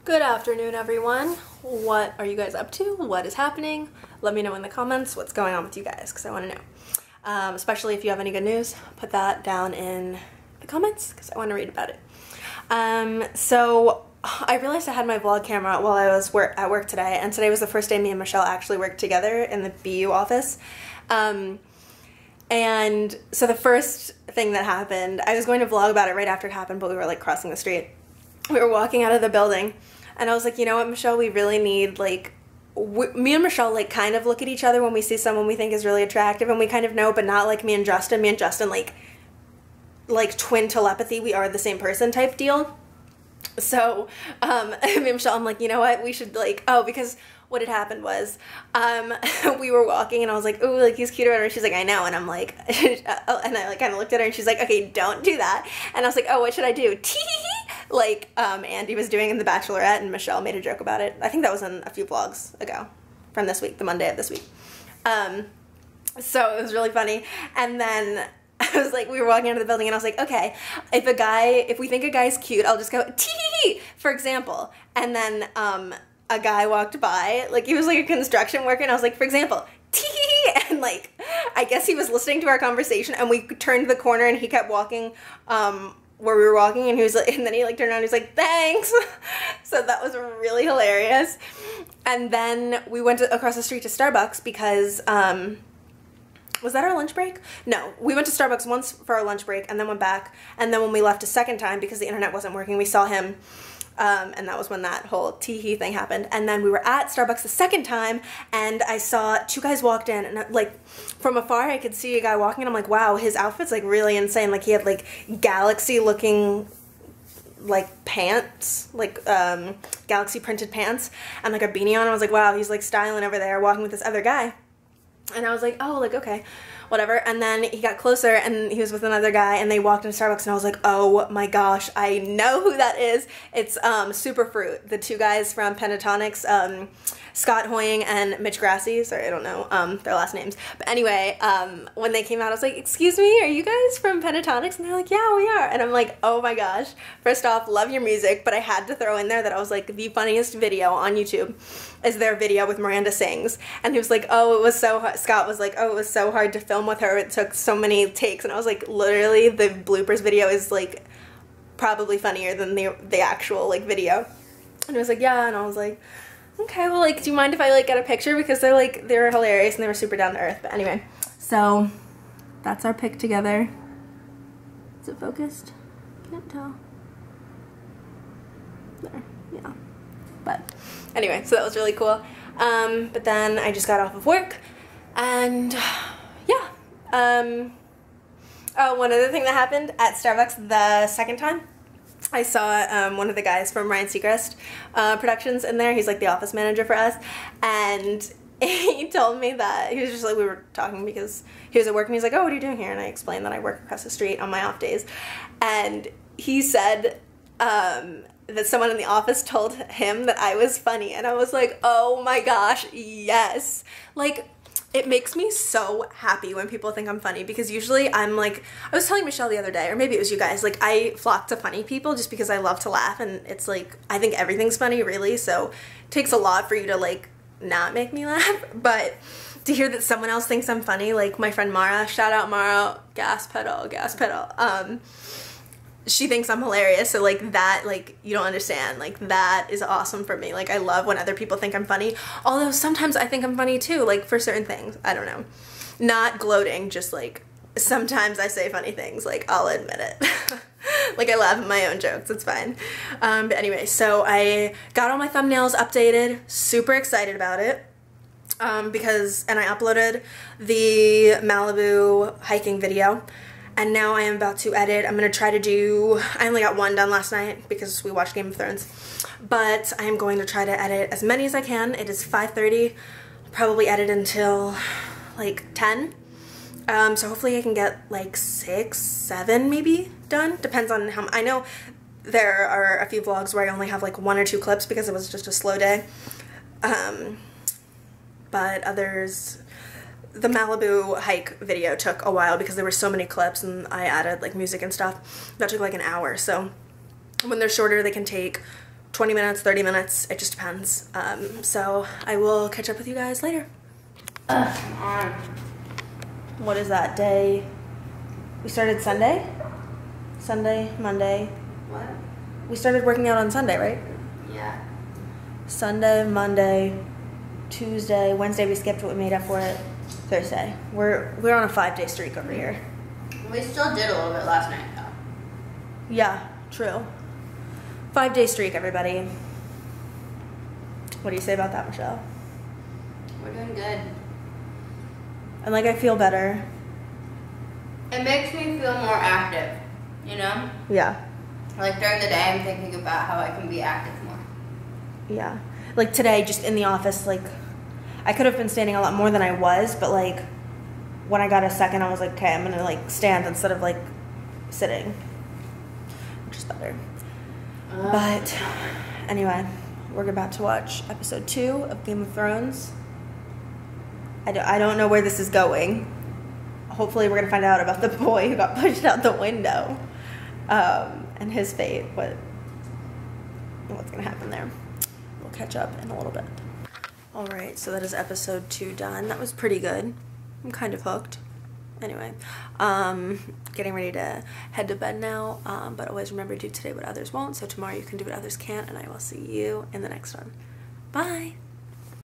Good afternoon, everyone. What are you guys up to? What is happening? Let me know in the comments what's going on with you guys, because I want to know. Especially if you have any good news, put that down in the comments, because I want to read about it. So I realized I had my vlog camera while I was at work today, and today was the first day me and Michelle actually worked together in the BU office. And so the first thing that happened, I was going to vlog about it right after it happened, but we were like crossing the street. We were walking out of the building, and I was like, you know what, Michelle, we really need, like, me and Michelle, like, kind of look at each other when we see someone we think is really attractive, and we kind of know, but not like me and Justin. Me and Justin, like twin telepathy, we are the same person type deal. So, me and Michelle, I'm like, you know what, we should, like, because what had happened was, we were walking, and I was like, ooh, like, he's cute or whatever. She's like, I know, and I'm like, and I, like, kind of looked at her, and she's like, okay, don't do that. And I was like, oh, what should I do? Like, Andy was doing in The Bachelorette, and Michelle made a joke about it. I think that was in a few vlogs ago from this week, the Monday of this week. So it was really funny. And then I was like, we were walking into the building, and I was like, okay, if we think a guy's cute, I'll just go, tee, for example. And then, a guy walked by, like, he was like a construction worker, and I was like, for example, tee, and like, I guess he was listening to our conversation, and we turned the corner, and he kept walking, where we were walking, and he was like, and then he like turned around and he was like, thanks. So that was really hilarious. And then we went across the street to Starbucks because, was that our lunch break? No, we went to Starbucks once for our lunch break and then went back. And then when we left a second time because the internet wasn't working, we saw him. And that was when that whole tee-hee thing happened. And then we were at Starbucks the second time, and I saw two guys walked in, and like from afar I could see a guy walking, and I'm like, wow, his outfit's like really insane. Like he had like galaxy looking like pants, like galaxy printed pants, and like a beanie on. I was like, wow, he's like styling over there walking with this other guy. And I was like, oh, like, okay, whatever. And then he got closer, and he was with another guy, and they walked into Starbucks, and I was like, oh my gosh, I know who that is. It's Superfruit, the two guys from Pentatonics, Scott Hoying and Mitch Grassi. Sorry, I don't know their last names. But anyway, when they came out, I was like, excuse me, are you guys from Pentatonics? And they're like, yeah, we are. And I'm like, oh my gosh. First off, love your music, but I had to throw in there that I was like, the funniest video on YouTube is their video with Miranda Sings. And he was like, oh, it was so hard. Scott was like, oh, it was so hard to film with her. It took so many takes. And I was like, literally, the bloopers video is like probably funnier than the actual like video. And he was like, yeah. And I was like, okay, well, like, do you mind if I like get a picture? Because they were hilarious and they were super down to earth. But anyway, so that's our pic together. Is it focused? Can't tell. There, yeah. But anyway, so that was really cool. But then I just got off of work, and yeah. Oh, one other thing that happened at Starbucks the second time, I saw one of the guys from Ryan Seacrest Productions in there. He's like the office manager for us, and he told me that he was just like, we were talking because he was at work, and he's like, oh, what are you doing here? And I explained that I work across the street on my off days, and he said that someone in the office told him that I was funny, and I was like, oh my gosh, yes. Like, it makes me so happy when people think I'm funny, because usually I'm like, I was telling Michelle the other day, or maybe it was you guys, like, I flock to funny people just because I love to laugh, and it's like, I think everything's funny, really, so it takes a lot for you to, like, not make me laugh. But to hear that someone else thinks I'm funny, like my friend Mara, shout out Mara, gas pedal, she thinks I'm hilarious, so like that, like, you don't understand, like that is awesome for me. Like, I love when other people think I'm funny, although sometimes I think I'm funny too, like for certain things. I don't know, not gloating, just like sometimes I say funny things, like I'll admit it. Like, I laugh at my own jokes, it's fine. But anyway, so I got all my thumbnails updated, super excited about it. And I uploaded the Malibu hiking video. And now I am about to edit. I'm going to try to do, I only got one done last night because we watched Game of Thrones. But I am going to try to edit as many as I can. It is 5:30. I'll probably edit until like 10. So hopefully I can get like 6, 7 maybe done. Depends on how, I know there are a few vlogs where I only have like 1 or 2 clips because it was just a slow day. But others, the Malibu hike video took a while because there were so many clips and I added like music and stuff. That took like an hour. So when they're shorter, they can take 20 minutes, 30 minutes, it just depends. So I will catch up with you guys later. What is that day? We started Sunday? Sunday, Monday. What? We started working out on Sunday, right? Yeah. Sunday, Monday, Tuesday, Wednesday we skipped, but we made up for it. Thursday. We're on a 5-day streak over here. We still did a little bit last night, though. Yeah, true. 5-day streak, everybody. What do you say about that, Michelle? We're doing good. And like, I feel better. It makes me feel more active, you know? Yeah. Like during the day, I'm thinking about how I can be active more. Yeah. Like today, just in the office, like, I could have been standing a lot more than I was, but like, when I got a second, I was like, okay, I'm gonna like stand instead of like sitting. Which is better. But anyway, we're about to watch episode 2 of Game of Thrones. I don't know where this is going. Hopefully we're gonna find out about the boy who got pushed out the window, and his fate. What's gonna happen there? We'll catch up in a little bit. All right, so that is episode 2 done. That was pretty good. I'm kind of hooked. Anyway, getting ready to head to bed now, but always remember to do today what others won't, so tomorrow you can do what others can't, and I will see you in the next one. Bye!